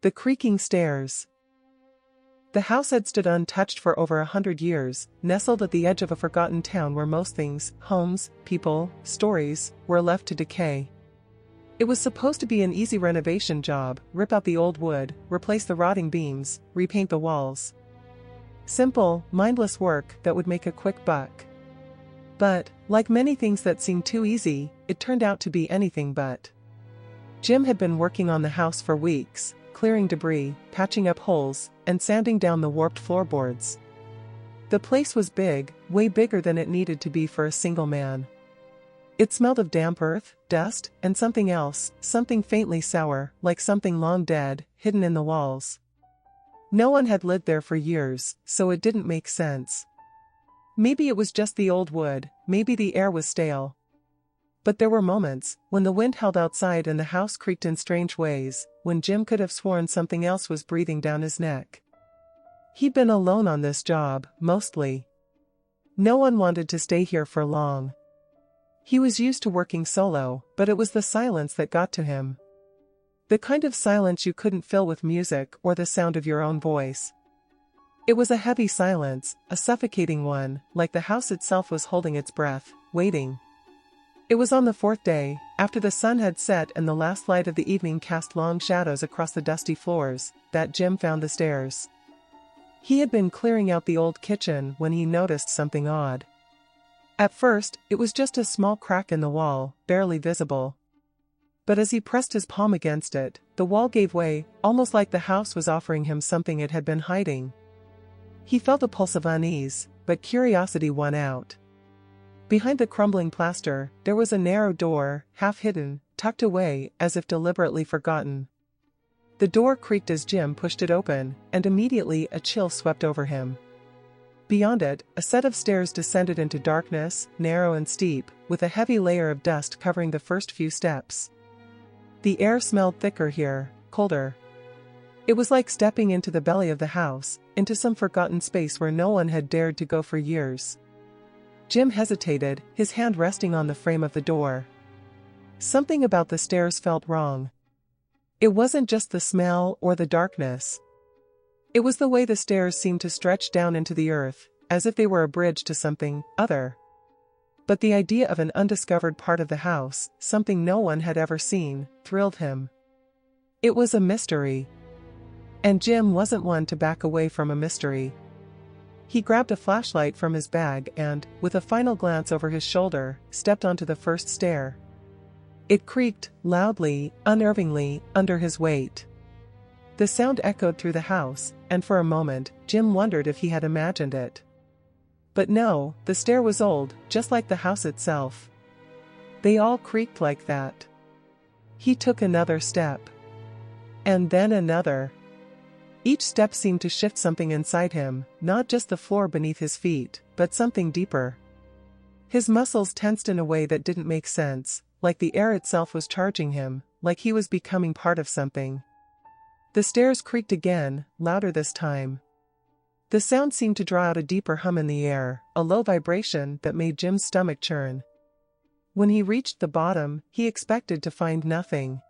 The Creaking Stairs. The house had stood untouched for over 100 years, nestled at the edge of a forgotten town where most things, homes, people, stories, were left to decay. It was supposed to be an easy renovation job: rip out the old wood, replace the rotting beams, repaint the walls. Simple, mindless work that would make a quick buck. But, like many things that seemed too easy, it turned out to be anything but. Jim had been working on the house for weeks, clearing debris, patching up holes, and sanding down the warped floorboards. The place was big, way bigger than it needed to be for a single man. It smelled of damp earth, dust, and something else, something faintly sour, like something long dead, hidden in the walls. No one had lived there for years, so it didn't make sense. Maybe it was just the old wood, maybe the air was stale. But there were moments, when the wind howled outside and the house creaked in strange ways, when Jim could have sworn something else was breathing down his neck. He'd been alone on this job, mostly. No one wanted to stay here for long. He was used to working solo, but it was the silence that got to him. The kind of silence you couldn't fill with music or the sound of your own voice. It was a heavy silence, a suffocating one, like the house itself was holding its breath, waiting. It was on the fourth day, after the sun had set and the last light of the evening cast long shadows across the dusty floors, that Jim found the stairs. He had been clearing out the old kitchen when he noticed something odd. At first, it was just a small crack in the wall, barely visible. But as he pressed his palm against it, the wall gave way, almost like the house was offering him something it had been hiding. He felt a pulse of unease, but curiosity won out. Behind the crumbling plaster, there was a narrow door, half hidden, tucked away, as if deliberately forgotten. The door creaked as Jim pushed it open, and immediately a chill swept over him. Beyond it, a set of stairs descended into darkness, narrow and steep, with a heavy layer of dust covering the first few steps. The air smelled thicker here, colder. It was like stepping into the belly of the house, into some forgotten space where no one had dared to go for years. Jim hesitated, his hand resting on the frame of the door. Something about the stairs felt wrong. It wasn't just the smell or the darkness. It was the way the stairs seemed to stretch down into the earth, as if they were a bridge to something other. But the idea of an undiscovered part of the house, something no one had ever seen, thrilled him. It was a mystery. And Jim wasn't one to back away from a mystery. He grabbed a flashlight from his bag and, with a final glance over his shoulder, stepped onto the first stair. It creaked, loudly, unnervingly, under his weight. The sound echoed through the house, and for a moment, Jim wondered if he had imagined it. But no, the stair was old, just like the house itself. They all creaked like that. He took another step. And then another. Each step seemed to shift something inside him, not just the floor beneath his feet, but something deeper. His muscles tensed in a way that didn't make sense, like the air itself was charging him, like he was becoming part of something. The stairs creaked again, louder this time. The sound seemed to draw out a deeper hum in the air, a low vibration that made Jim's stomach churn. When he reached the bottom, he expected to find nothing.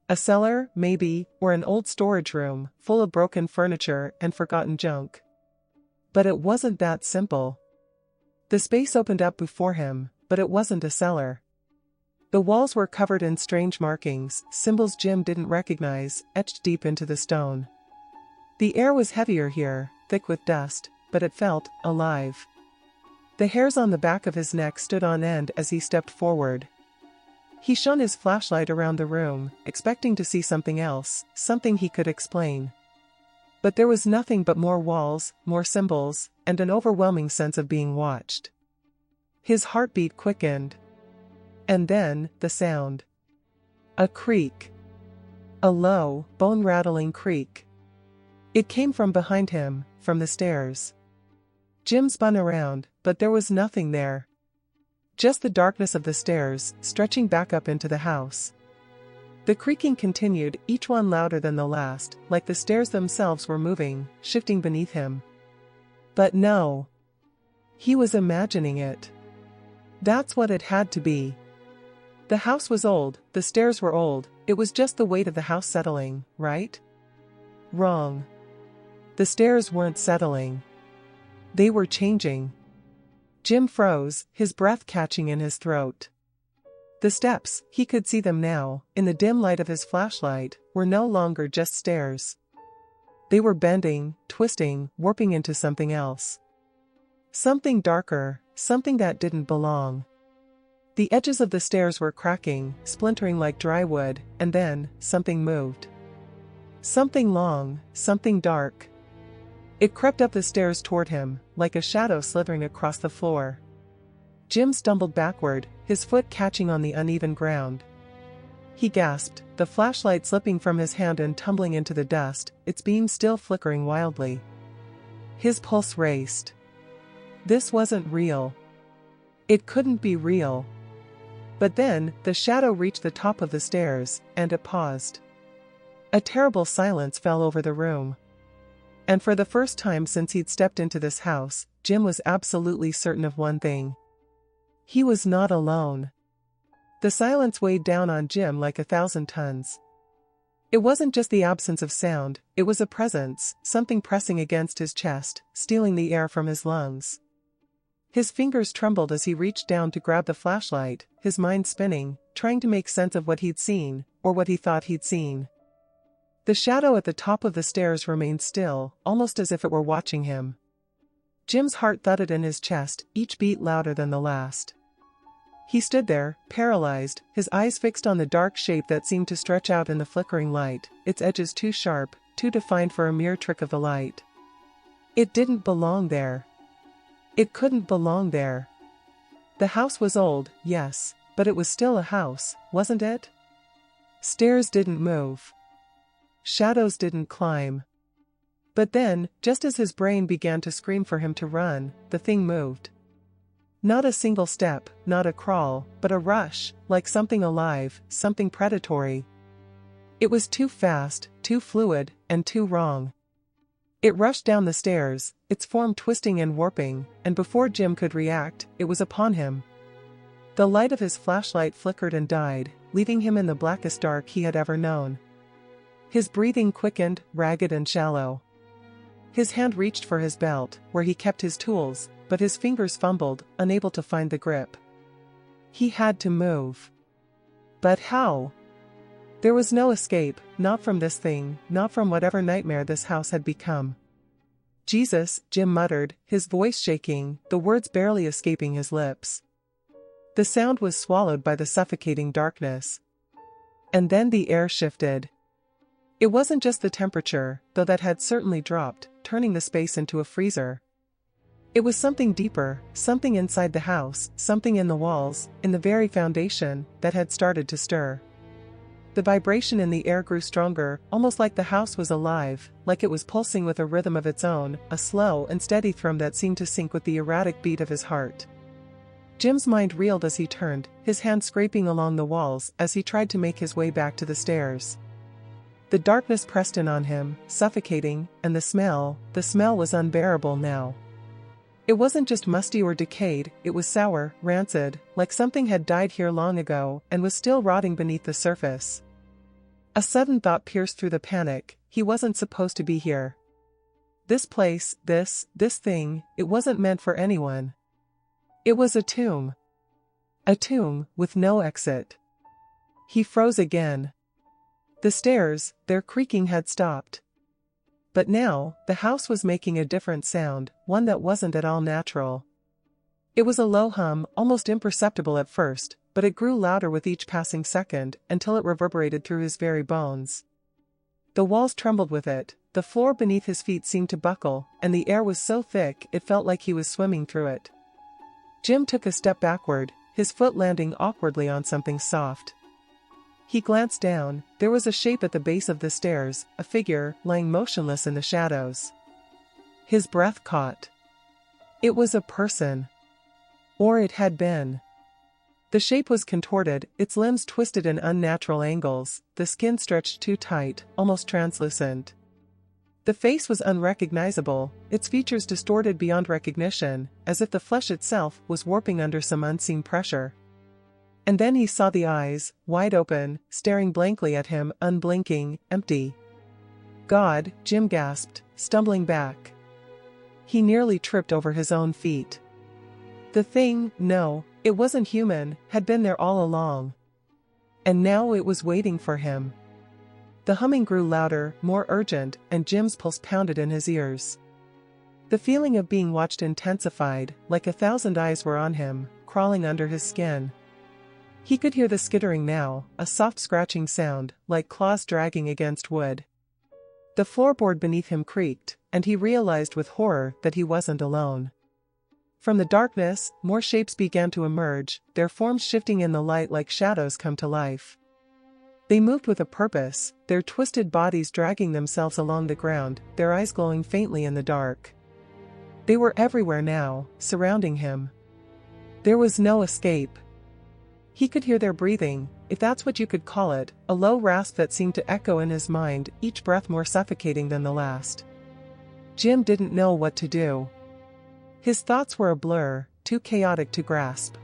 A cellar, maybe, or an old storage room, full of broken furniture and forgotten junk. But it wasn't that simple. The space opened up before him, but it wasn't a cellar. The walls were covered in strange markings, symbols Jim didn't recognize, etched deep into the stone. The air was heavier here, thick with dust, but it felt alive. The hairs on the back of his neck stood on end as he stepped forward. He shone his flashlight around the room, expecting to see something else, something he could explain. But there was nothing but more walls, more symbols, and an overwhelming sense of being watched. His heartbeat quickened. And then, the sound. A creak. A low, bone-rattling creak. It came from behind him, from the stairs. Jim spun around, but there was nothing there. Just the darkness of the stairs, stretching back up into the house. The creaking continued, each one louder than the last, like the stairs themselves were moving, shifting beneath him. But no. He was imagining it. That's what it had to be. The house was old, the stairs were old, it was just the weight of the house settling, right? Wrong. The stairs weren't settling. They were changing. Jim froze, his breath catching in his throat. The steps, he could see them now, in the dim light of his flashlight, were no longer just stairs. They were bending, twisting, warping into something else. Something darker, something that didn't belong. The edges of the stairs were cracking, splintering like dry wood, and then, something moved. Something long, something dark. It crept up the stairs toward him, like a shadow slithering across the floor. Jim stumbled backward, his foot catching on the uneven ground. He gasped, the flashlight slipping from his hand and tumbling into the dust, its beam still flickering wildly. His pulse raced. This wasn't real. It couldn't be real. But then, the shadow reached the top of the stairs, and it paused. A terrible silence fell over the room. And for the first time since he'd stepped into this house, Jim was absolutely certain of one thing. He was not alone. The silence weighed down on Jim like 1,000 tons. It wasn't just the absence of sound, it was a presence, something pressing against his chest, stealing the air from his lungs. His fingers trembled as he reached down to grab the flashlight, his mind spinning, trying to make sense of what he'd seen, or what he thought he'd seen. The shadow at the top of the stairs remained still, almost as if it were watching him. Jim's heart thudded in his chest, each beat louder than the last. He stood there, paralyzed, his eyes fixed on the dark shape that seemed to stretch out in the flickering light, its edges too sharp, too defined for a mere trick of the light. It didn't belong there. It couldn't belong there. The house was old, yes, but it was still a house, wasn't it? Stairs didn't move. Shadows didn't climb. But then, just as his brain began to scream for him to run, the thing moved. Not a single step, not a crawl, but a rush, like something alive, something predatory. It was too fast, too fluid, and too wrong. It rushed down the stairs, its form twisting and warping, and before Jim could react, it was upon him. The light of his flashlight flickered and died, leaving him in the blackest dark he had ever known. His breathing quickened, ragged and shallow. His hand reached for his belt, where he kept his tools, but his fingers fumbled, unable to find the grip. He had to move. But how? There was no escape, not from this thing, not from whatever nightmare this house had become. Jesus, Jim muttered, his voice shaking, the words barely escaping his lips. The sound was swallowed by the suffocating darkness. And then the air shifted. It wasn't just the temperature, though that had certainly dropped, turning the space into a freezer. It was something deeper, something inside the house, something in the walls, in the very foundation, that had started to stir. The vibration in the air grew stronger, almost like the house was alive, like it was pulsing with a rhythm of its own, a slow and steady thrum that seemed to sync with the erratic beat of his heart. Jim's mind reeled as he turned, his hand scraping along the walls as he tried to make his way back to the stairs. The darkness pressed in on him, suffocating, and the smell was unbearable now. It wasn't just musty or decayed, it was sour, rancid, like something had died here long ago and was still rotting beneath the surface. A sudden thought pierced through the panic, he wasn't supposed to be here. This place, this thing, it wasn't meant for anyone. It was a tomb. A tomb, with no exit. He froze again. The stairs, their creaking had stopped. But now, the house was making a different sound, one that wasn't at all natural. It was a low hum, almost imperceptible at first, but it grew louder with each passing second, until it reverberated through his very bones. The walls trembled with it, the floor beneath his feet seemed to buckle, and the air was so thick it felt like he was swimming through it. Jim took a step backward, his foot landing awkwardly on something soft. He glanced down, there was a shape at the base of the stairs, a figure, lying motionless in the shadows. His breath caught. It was a person. Or it had been. The shape was contorted, its limbs twisted in unnatural angles, the skin stretched too tight, almost translucent. The face was unrecognizable, its features distorted beyond recognition, as if the flesh itself was warping under some unseen pressure. And then he saw the eyes, wide open, staring blankly at him, unblinking, empty. God, Jim gasped, stumbling back. He nearly tripped over his own feet. The thing, no, it wasn't human, had been there all along. And now it was waiting for him. The humming grew louder, more urgent, and Jim's pulse pounded in his ears. The feeling of being watched intensified, like 1,000 eyes were on him, crawling under his skin. He could hear the skittering now, a soft scratching sound, like claws dragging against wood. The floorboard beneath him creaked, and he realized with horror that he wasn't alone. From the darkness, more shapes began to emerge, their forms shifting in the light like shadows come to life. They moved with a purpose, their twisted bodies dragging themselves along the ground, their eyes glowing faintly in the dark. They were everywhere now, surrounding him. There was no escape. He could hear their breathing, if that's what you could call it, a low rasp that seemed to echo in his mind, each breath more suffocating than the last. Jim didn't know what to do. His thoughts were a blur, too chaotic to grasp.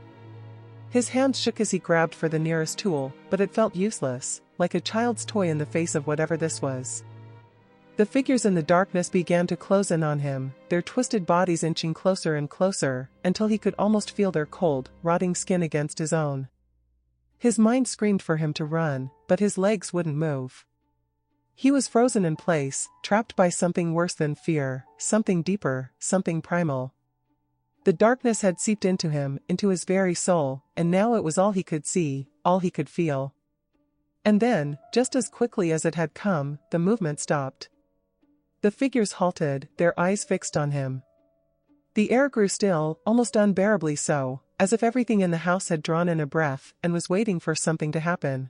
His hands shook as he grabbed for the nearest tool, but it felt useless, like a child's toy in the face of whatever this was. The figures in the darkness began to close in on him, their twisted bodies inching closer and closer, until he could almost feel their cold, rotting skin against his own. His mind screamed for him to run, but his legs wouldn't move. He was frozen in place, trapped by something worse than fear, something deeper, something primal. The darkness had seeped into him, into his very soul, and now it was all he could see, all he could feel. And then, just as quickly as it had come, the movement stopped. The figures halted, their eyes fixed on him. The air grew still, almost unbearably so, as if everything in the house had drawn in a breath and was waiting for something to happen.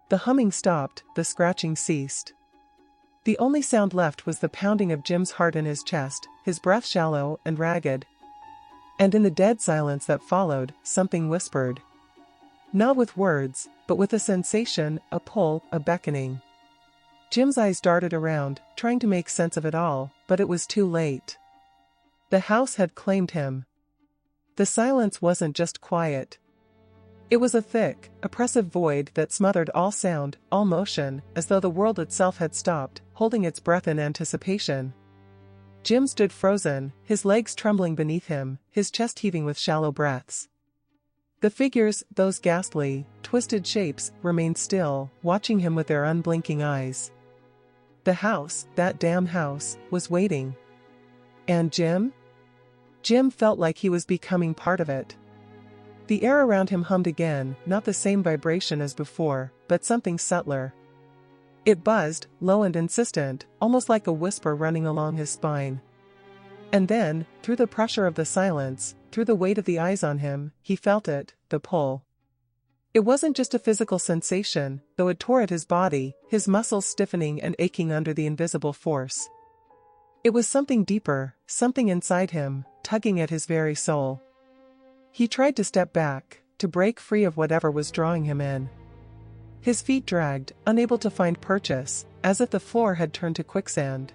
The humming stopped, the scratching ceased. The only sound left was the pounding of Jim's heart in his chest, his breath shallow and ragged. And in the dead silence that followed, something whispered. Not with words, but with a sensation, a pull, a beckoning. Jim's eyes darted around, trying to make sense of it all, but it was too late. The house had claimed him. The silence wasn't just quiet. It was a thick, oppressive void that smothered all sound, all motion, as though the world itself had stopped, holding its breath in anticipation. Jim stood frozen, his legs trembling beneath him, his chest heaving with shallow breaths. The figures, those ghastly, twisted shapes, remained still, watching him with their unblinking eyes. The house, that damn house, was waiting. And Jim? Jim felt like he was becoming part of it. The air around him hummed again, not the same vibration as before, but something subtler. It buzzed, low and insistent, almost like a whisper running along his spine. And then, through the pressure of the silence, through the weight of the eyes on him, he felt it, the pull. It wasn't just a physical sensation, though it tore at his body, his muscles stiffening and aching under the invisible force. It was something deeper, something inside him, tugging at his very soul. He tried to step back, to break free of whatever was drawing him in. His feet dragged, unable to find purchase, as if the floor had turned to quicksand.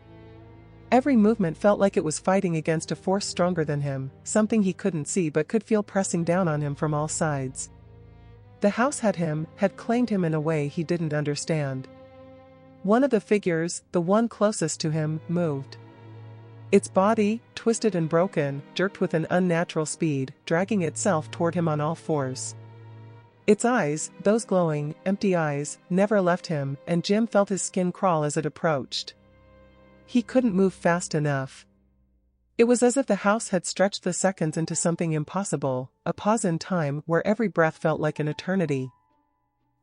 Every movement felt like it was fighting against a force stronger than him, something he couldn't see but could feel pressing down on him from all sides. The house had him, had claimed him in a way he didn't understand. One of the figures, the one closest to him, moved. Its body, twisted and broken, jerked with an unnatural speed, dragging itself toward him on all fours. Its eyes, those glowing, empty eyes, never left him, and Jim felt his skin crawl as it approached. He couldn't move fast enough. It was as if the house had stretched the seconds into something impossible, a pause in time where every breath felt like an eternity.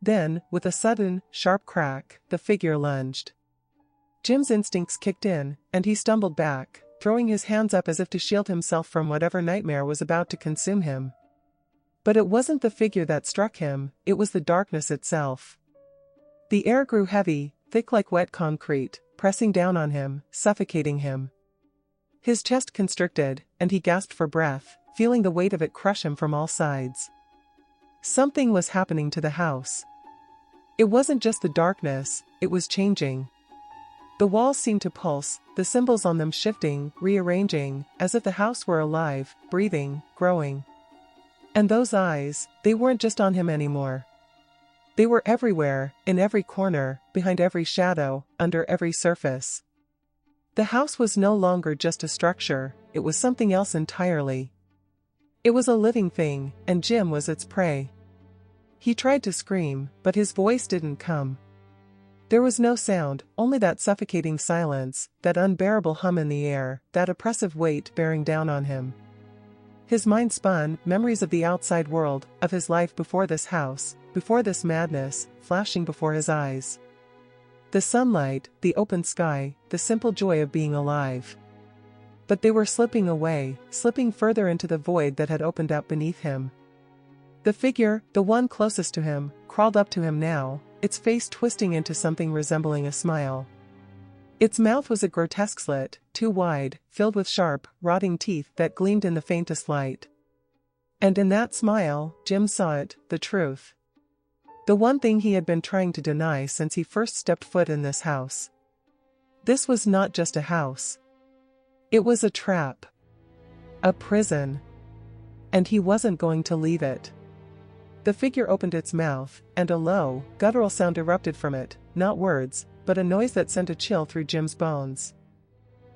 Then, with a sudden, sharp crack, the figure lunged. Jim's instincts kicked in, and he stumbled back, throwing his hands up as if to shield himself from whatever nightmare was about to consume him. But it wasn't the figure that struck him, it was the darkness itself. The air grew heavy, thick like wet concrete, pressing down on him, suffocating him. His chest constricted, and he gasped for breath, feeling the weight of it crush him from all sides. Something was happening to the house. It wasn't just the darkness, it was changing. The walls seemed to pulse, the symbols on them shifting, rearranging, as if the house were alive, breathing, growing. And those eyes, they weren't just on him anymore. They were everywhere, in every corner, behind every shadow, under every surface. The house was no longer just a structure, it was something else entirely. It was a living thing, and Jim was its prey. He tried to scream, but his voice didn't come. There was no sound, only that suffocating silence, that unbearable hum in the air, that oppressive weight bearing down on him. His mind spun memories of the outside world, of his life before this house, before this madness, flashing before his eyes. The sunlight, the open sky, the simple joy of being alive. But they were slipping away, slipping further into the void that had opened up beneath him. The figure, the one closest to him, crawled up to him now, its face twisting into something resembling a smile. Its mouth was a grotesque slit, too wide, filled with sharp, rotting teeth that gleamed in the faintest light. And in that smile, Jim saw it, the truth. The one thing he had been trying to deny since he first stepped foot in this house. This was not just a house. It was a trap. A prison. And he wasn't going to leave it. The figure opened its mouth, and a low, guttural sound erupted from it, not words, but a noise that sent a chill through Jim's bones.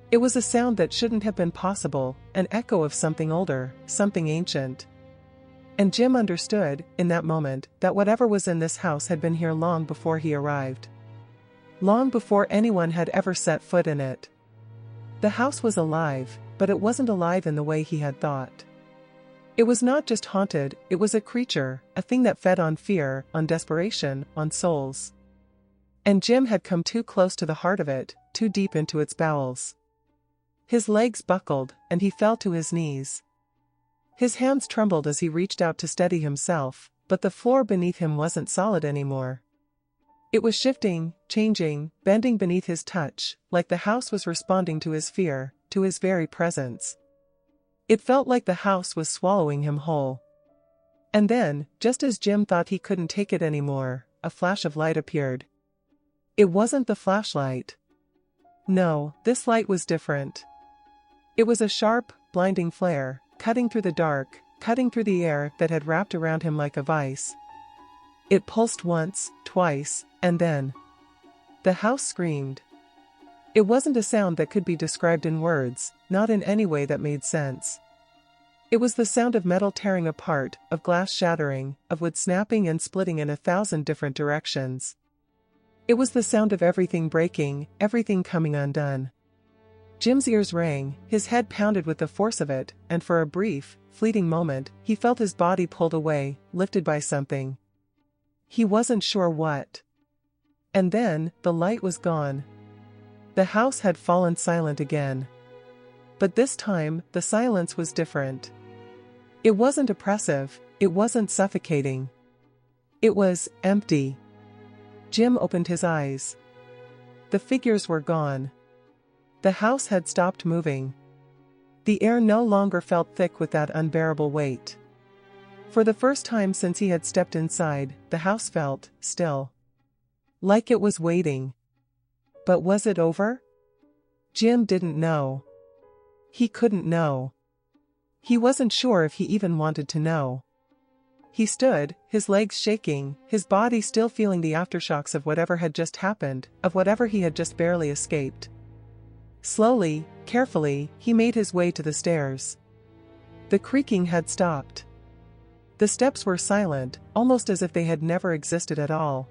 It was a sound that shouldn't have been possible, an echo of something older, something ancient. And Jim understood, in that moment, that whatever was in this house had been here long before he arrived. Long before anyone had ever set foot in it. The house was alive, but it wasn't alive in the way he had thought. It was not just haunted, it was a creature, a thing that fed on fear, on desperation, on souls. And Jim had come too close to the heart of it, too deep into its bowels. His legs buckled, and he fell to his knees. His hands trembled as he reached out to steady himself, but the floor beneath him wasn't solid anymore. It was shifting, changing, bending beneath his touch, like the house was responding to his fear, to his very presence. It felt like the house was swallowing him whole. And then, just as Jim thought he couldn't take it anymore, a flash of light appeared. It wasn't the flashlight. No, this light was different. It was a sharp, blinding flare, cutting through the dark, cutting through the air that had wrapped around him like a vice. It pulsed once, twice, and then. The house screamed. It wasn't a sound that could be described in words, not in any way that made sense. It was the sound of metal tearing apart, of glass shattering, of wood snapping and splitting in 1,000 different directions. It was the sound of everything breaking, everything coming undone. Jim's ears rang, his head pounded with the force of it, and for a brief, fleeting moment, he felt his body pulled away, lifted by something. He wasn't sure what. And then, the light was gone. The house had fallen silent again. But this time, the silence was different. It wasn't oppressive, it wasn't suffocating. It was empty. Jim opened his eyes. The figures were gone. The house had stopped moving. The air no longer felt thick with that unbearable weight. For the first time since he had stepped inside, the house felt still. Like it was waiting. But was it over? Jim didn't know. He couldn't know. He wasn't sure if he even wanted to know. He stood, his legs shaking, his body still feeling the aftershocks of whatever had just happened, of whatever he had just barely escaped. Slowly, carefully, he made his way to the stairs. The creaking had stopped. The steps were silent, almost as if they had never existed at all.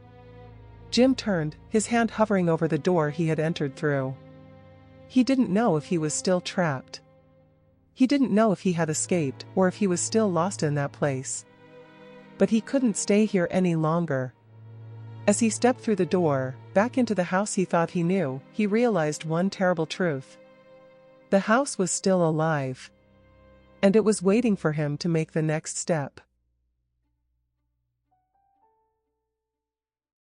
Jim turned, his hand hovering over the door he had entered through. He didn't know if he was still trapped. He didn't know if he had escaped, or if he was still lost in that place. But he couldn't stay here any longer. As he stepped through the door, back into the house he thought he knew, he realized one terrible truth. The house was still alive. And it was waiting for him to make the next step.